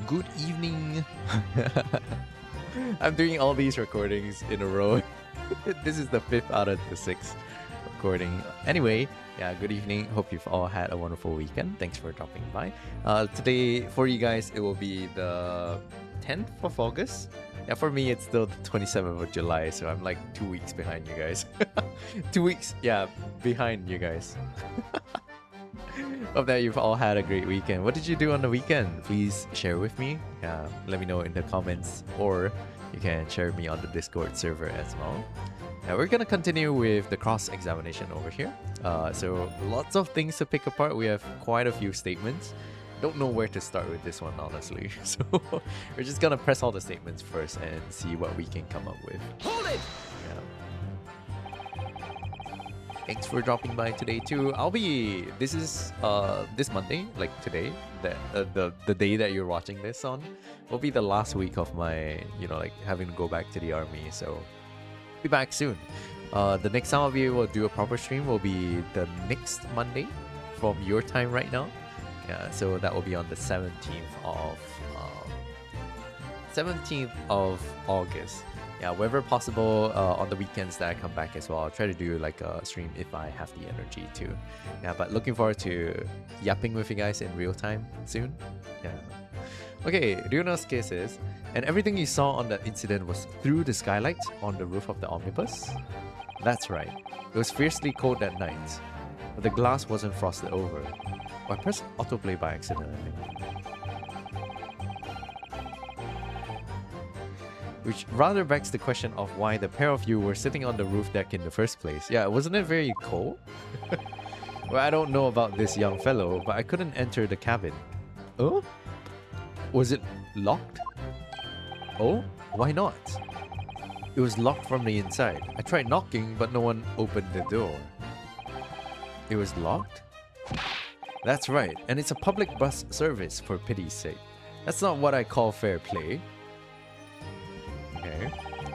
Good evening. I'm doing all these recordings in a row. This is the fifth out of the six recording. Anyway, yeah, good evening. Hope you've all had a wonderful weekend. Thanks for dropping by. Today, for you guys, it will be the 10th of August. Yeah, for me, it's still the 27th of July, so I'm like 2 weeks behind you guys. 2 weeks, yeah, behind you guys. Hope that you've all had a great weekend. What did you do on the weekend? Please share with me. Let me know in the comments, or you can share with me on the Discord server as well. Now we're gonna continue with the cross-examination over here. So lots of things to pick apart. We have quite a few statements. Don't know where to start with this one, honestly. So we're just gonna press all the statements first and see what we can come up with. Hold it! Yeah. Thanks for dropping by today too. This is this Monday, like today, that the day that you're watching this on, will be the last week of my, like having to go back to the army. So be back soon. The next time I'll be able to do a proper stream will be the next Monday from your time right now. Yeah, so that will be on the 17th of August. Yeah, wherever possible, on the weekends that I come back as well, I'll try to do like a stream if I have the energy to. Yeah, but looking forward to yapping with you guys in real time soon. Yeah. Okay, Ryuno's case is, and everything you saw on that incident was through the skylight on the roof of the omnibus? That's right. It was fiercely cold that night, but the glass wasn't frosted over. Oh, I pressed autoplay by accident, I think. Which rather begs the question of why the pair of you were sitting on the roof deck in the first place. Yeah, wasn't it very cold? Well, I don't know about this young fellow, but I couldn't enter the cabin. Oh? Was it locked? Oh? Why not? It was locked from the inside. I tried knocking, but no one opened the door. It was locked? That's right, and it's a public bus service, for pity's sake. That's not what I call fair play. Okay.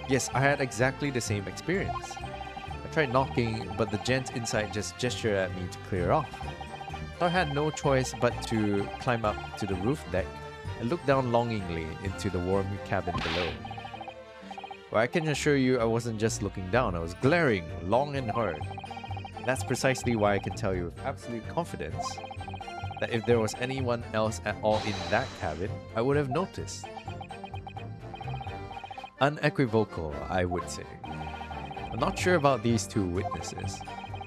Yes, I had exactly the same experience. I tried knocking, but the gent inside just gestured at me to clear off. So I had no choice but to climb up to the roof deck and look down longingly into the warm cabin below. Well, I can assure you I wasn't just looking down, I was glaring long and hard. That's precisely why I can tell you with absolute confidence that if there was anyone else at all in that cabin, I would have noticed. Unequivocal, I would say. I'm not sure about these two witnesses.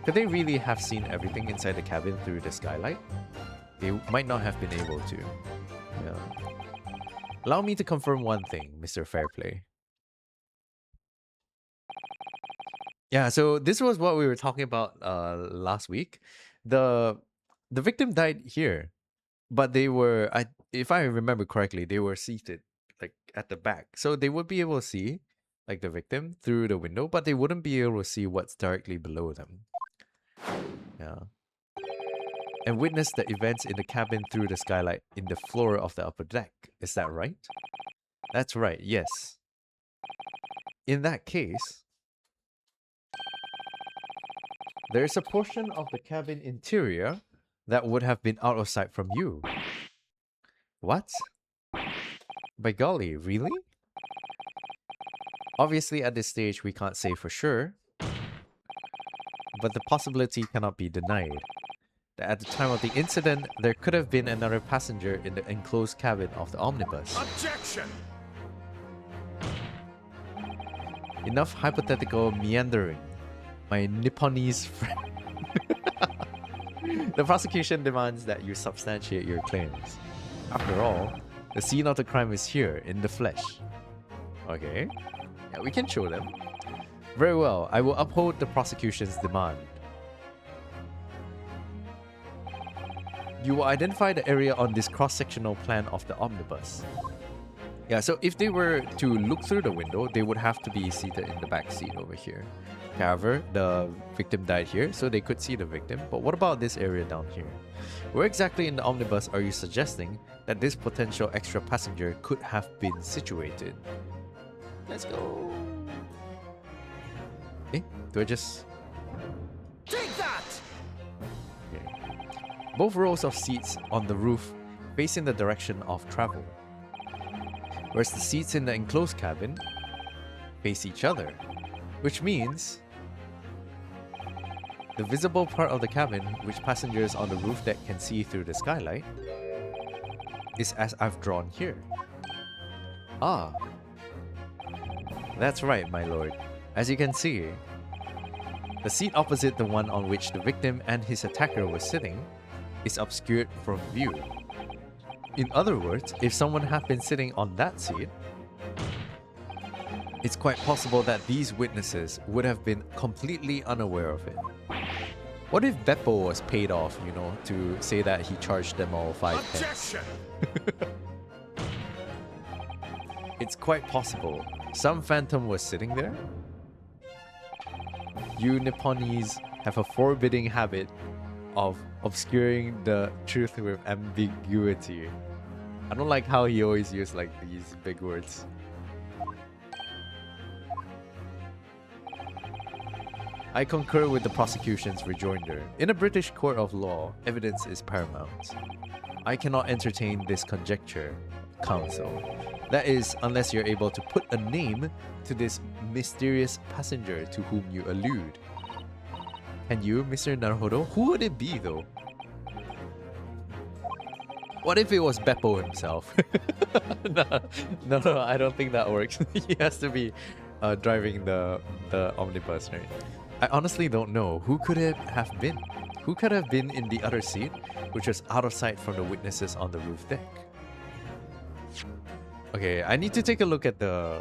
Could they really have seen everything inside the cabin through the skylight? They might not have been able to. Yeah. Allow me to confirm one thing, Mr. Fairplay. Yeah, so this was what we were talking about last week. The victim died here, but they were, if I remember correctly, they were seated like at the back, so they would be able to see like the victim through the window, but they wouldn't be able to see what's directly below them. Yeah, and witness the events in the cabin through the skylight in the floor of the upper deck. Is that right? That's right. Yes. In that case, there is a portion of the cabin interior that would have been out of sight from you. What? By golly, really? Obviously, at this stage, we can't say for sure, but the possibility cannot be denied that at the time of the incident, there could have been another passenger in the enclosed cabin of the omnibus. Objection! Enough hypothetical meandering, my Nipponese friend. The prosecution demands that you substantiate your claims. After all, the scene of the crime is here, in the flesh. Okay. Yeah, we can show them. Very well, I will uphold the prosecution's demand. You will identify the area on this cross-sectional plan of the omnibus. Yeah, so if they were to look through the window, they would have to be seated in the back seat over here. However, the victim died here, so they could see the victim. But what about this area down here? Where exactly in the omnibus are you suggesting that this potential extra passenger could have been situated? Let's go. Eh? Do I just... Take that! Okay. Both rows of seats on the roof facing the direction of travel. whereas the seats in the enclosed cabin face each other, which means the visible part of the cabin, which passengers on the roof deck can see through the skylight, is as I've drawn here. Ah, that's right, my lord. As you can see, the seat opposite the one on which the victim and his attacker were sitting is obscured from view. In other words, if someone had been sitting on that seat, it's quite possible that these witnesses would have been completely unaware of it. What if Beppo was paid off, to say that he charged them all 5 pence? It's quite possible. Some phantom was sitting there. You Nipponese have a forbidding habit of obscuring the truth with ambiguity. I don't like how he always uses like these big words. I concur with the prosecution's rejoinder. In a British court of law, evidence is paramount. I cannot entertain this conjecture, counsel. That is, unless you're able to put a name to this mysterious passenger to whom you allude. Can you, Mr. Naruhodo? Who would it be, though? What if it was Beppo himself? No, I don't think that works. He has to be driving the omnibus, right? I honestly don't know. Who could it have been? Who could have been in the other seat, which was out of sight from the witnesses on the roof deck? Okay, I need to take a look at the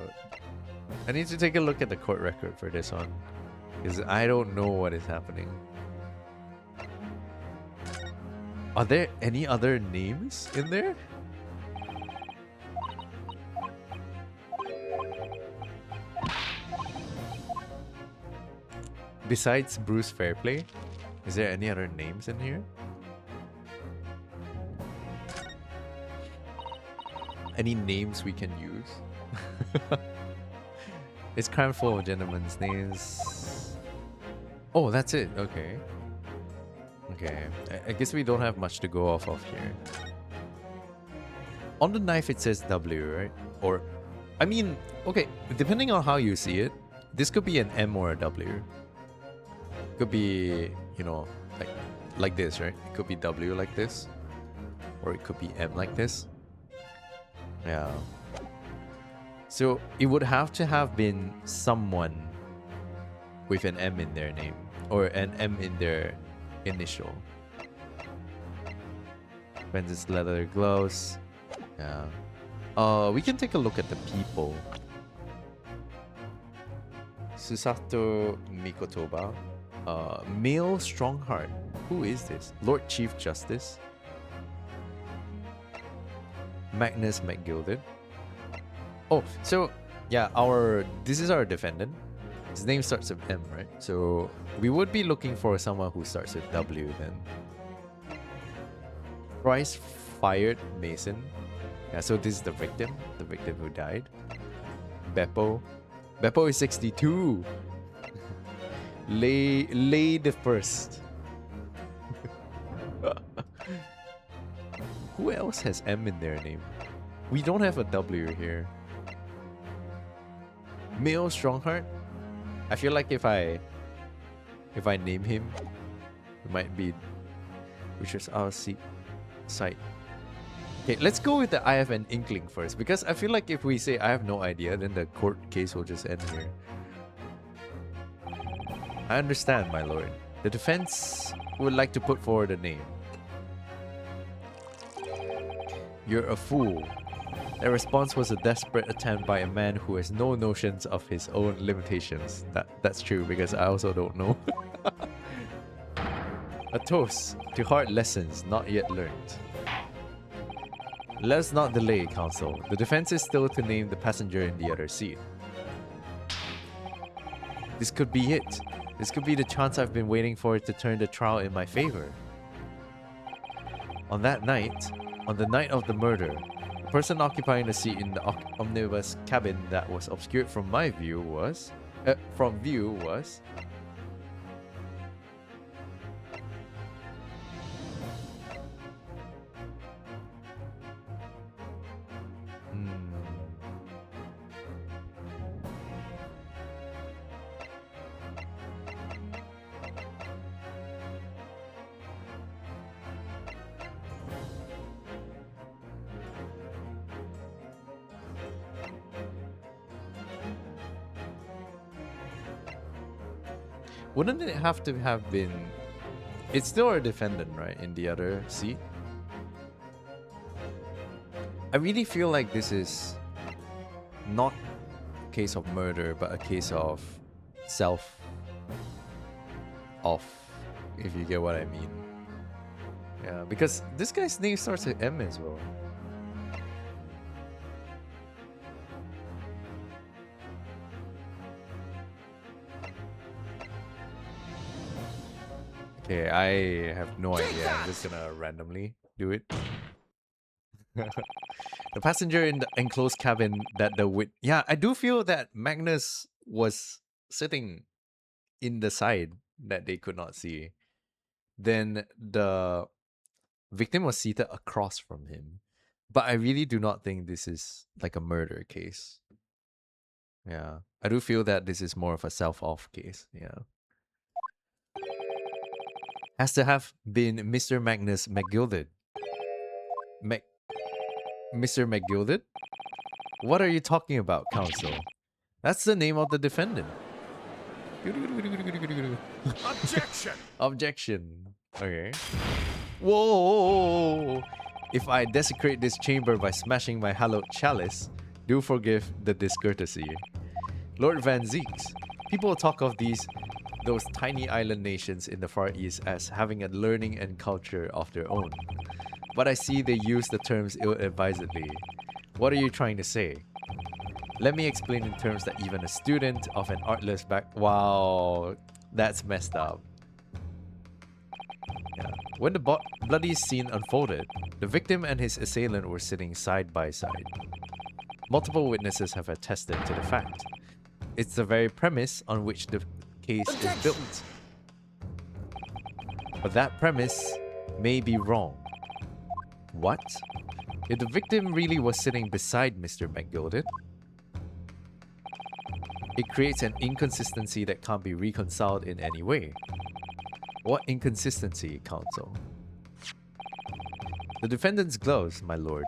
court record for this one, because I don't know what is happening. Are there any other names in there? Besides Bruce Fairplay, is there any other names in here? Any names we can use? It's crime full of gentlemen's names. Oh, that's it. Okay. Okay. I guess we don't have much to go off of here. On the knife it says W, right? Or, I mean, okay, depending on how you see it, this could be an M or a W. Could be, like this, right? It could be W like this. Or it could be M like this. Yeah. So it would have to have been someone with an M in their name. Or an M in their initial. Ben's leather gloves. Yeah. We can take a look at the people. Susato Mikotoba. Male Strongheart. Who is this? Lord Chief Justice. Magnus McGilded. Oh, so yeah, this is our defendant. His name starts with M, right? So we would be looking for someone who starts with W then. Price fired Mason. Yeah, so this is the victim who died. Beppo. Beppo is 62. Lay the first. Who else has M in their name? We don't have a W here. Male Strongheart? I feel like if I name him, it might be, which is our site. Okay, let's go with the I have an inkling first, because I feel like if we say I have no idea, then the court case will just end here. I understand, my lord. The defense would like to put forward a name. You're a fool. That response was a desperate attempt by a man who has no notions of his own limitations. That's true, because I also don't know. A toast to hard lessons not yet learned. Let's not delay, counsel. The defense is still to name the passenger in the other seat. This could be it. This could be the chance I've been waiting for to turn the trial in my favor. On that night, on the night of the murder, the person occupying the seat in the omnibus cabin that was obscured from my view was... Wouldn't it have to have been? It's still a defendant, right? In the other seat. I really feel like this is not a case of murder, but a case of self off, if you get what I mean. Yeah, because this guy's name starts with M as well. Okay, I have no idea. I'm just gonna randomly do it. The passenger in the enclosed cabin that the yeah, I do feel that Magnus was sitting in the side that they could not see. Then the victim was seated across from him. But I really do not think this is like a murder case. Yeah. I do feel that this is more of a self-off case. Yeah. Has to have been Mr. Magnus McGilded. Mr. McGilded? What are you talking about, counsel? That's the name of the defendant. Objection! Objection. Okay. Whoa! If I desecrate this chamber by smashing my hallowed chalice, do forgive the discourtesy. Lord Van Zeeks, people talk of those tiny island nations in the Far East as having a learning and culture of their own. But I see they use the terms ill-advisedly. What are you trying to say? Let me explain in terms that even a student of an artless wow, that's messed up. Yeah. When the bloody scene unfolded, the victim and his assailant were sitting side by side. Multiple witnesses have attested to the fact. It's the very premise on which the case is built. But that premise may be wrong. What? If the victim really was sitting beside Mr. McGilded, it creates an inconsistency that can't be reconciled in any way. What inconsistency, counsel? The defendant's gloves, my lord.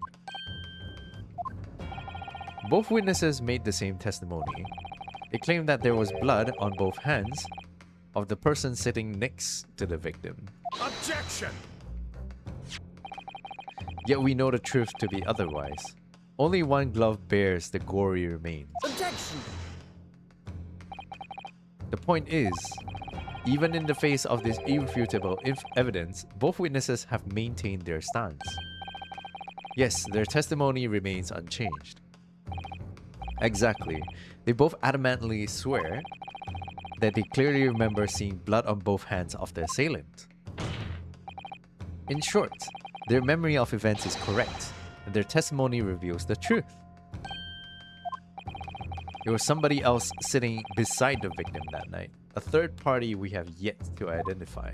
Both witnesses made the same testimony. They claimed that there was blood on both hands of the person sitting next to the victim. Objection! Yet we know the truth to be otherwise. Only one glove bears the gory remains. Objection! The point is, even in the face of this irrefutable evidence, both witnesses have maintained their stance. Yes, their testimony remains unchanged. Exactly. They both adamantly swear that they clearly remember seeing blood on both hands of the assailant. In short, their memory of events is correct, and their testimony reveals the truth. There was somebody else sitting beside the victim that night, a third party we have yet to identify.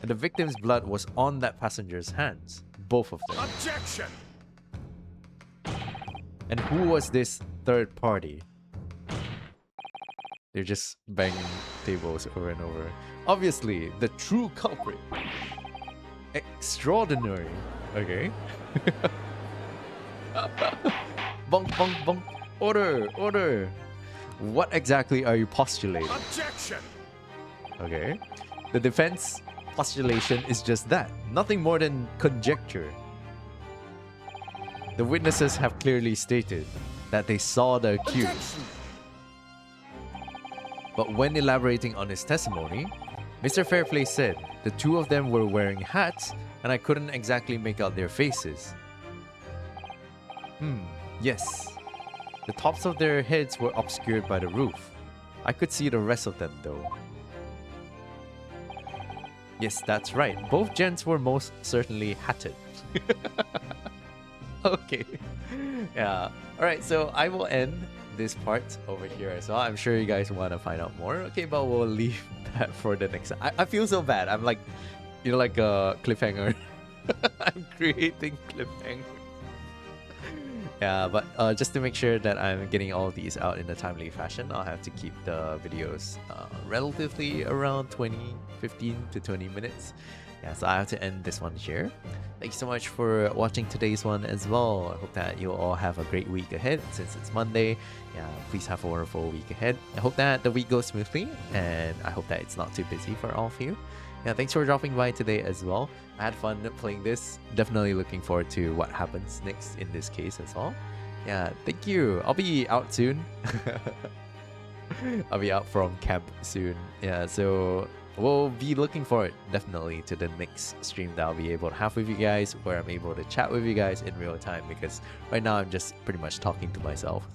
And the victim's blood was on that passenger's hands, both of them. Objection! And who was this third party? They're just banging tables over and over. Obviously, the true culprit. Extraordinary. Okay. Bonk, bonk, bonk. Order, order. What exactly are you postulating? Objection! Okay. The defense postulation is just that. Nothing more than conjecture. The witnesses have clearly stated that they saw the accused. Objection! But when elaborating on his testimony, Mr. Fairplay said the two of them were wearing hats and I couldn't exactly make out their faces. Yes. The tops of their heads were obscured by the roof. I could see the rest of them though. Yes, that's right. Both gents were most certainly hatted. Okay. Yeah. Alright, so I will end this part over here as well. I'm sure you guys want to find out more. Okay, but we'll leave that for the next. I feel so bad. I'm like, you know, like a cliffhanger. I'm creating cliffhanger. Yeah, but just to make sure that I'm getting all these out in a timely fashion, I'll have to keep the videos relatively around 15 to 20 minutes. Yeah, so I have to end this one here. Thank you so much for watching today's one as well. I hope that you all have a great week ahead since it's Monday. Yeah, please have a wonderful week ahead. I hope that the week goes smoothly, and I hope that it's not too busy for all of you. Yeah, thanks for dropping by today as well. I had fun playing this. Definitely looking forward to what happens next in this case as well. Yeah, thank you. I'll be out soon. I'll be out from camp soon. Yeah, so we'll be looking forward definitely to the next stream that I'll be able to have with you guys, where I'm able to chat with you guys in real time, because right now I'm just pretty much talking to myself.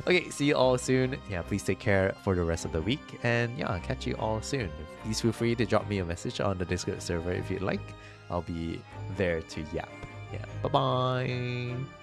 Okay, see you all soon. Yeah, please take care for the rest of the week, and yeah, I'll catch you all soon. Please feel free to drop me a message on the Discord server if you'd like. I'll be there to yap. Yeah, bye bye.